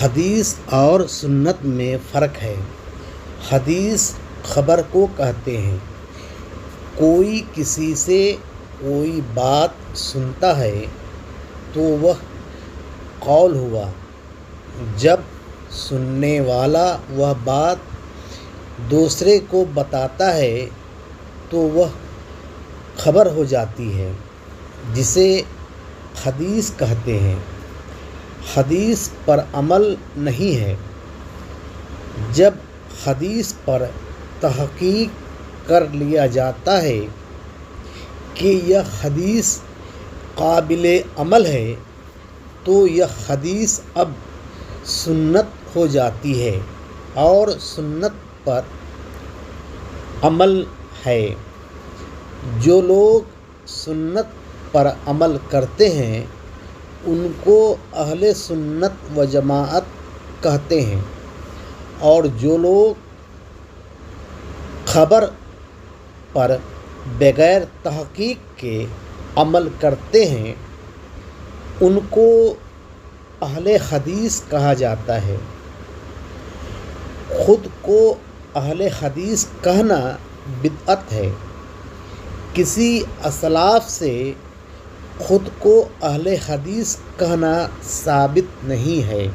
حدیث اور سنت میں فرق ہے۔ حدیث خبر کو کہتے ہیں۔ کوئی کسی سے کوئی بات سنتا ہے تو وہ قول ہوا۔ جب سننے والا وہ بات دوسرے کو بتاتا ہے تو وہ خبر ہو جاتی ہے، جسے حدیث کہتے ہیں۔ حدیث پر عمل نہیں ہے۔ جب حدیث پر تحقیق کر لیا جاتا ہے کہ یہ حدیث قابل عمل ہے تو یہ حدیث اب سنت ہو جاتی ہے اور سنت پر عمل ہے۔ جو لوگ سنت پر عمل کرتے ہیں ان کو اہل سنت و جماعت کہتے ہیں، اور جو لوگ خبر پر بغیر تحقیق کے عمل کرتے ہیں ان کو اہل حدیث کہا جاتا ہے۔ خود کو اہل حدیث کہنا بدعت ہے۔ کسی اسلاف سے خود کو اہل حدیث کہنا ثابت نہیں ہے۔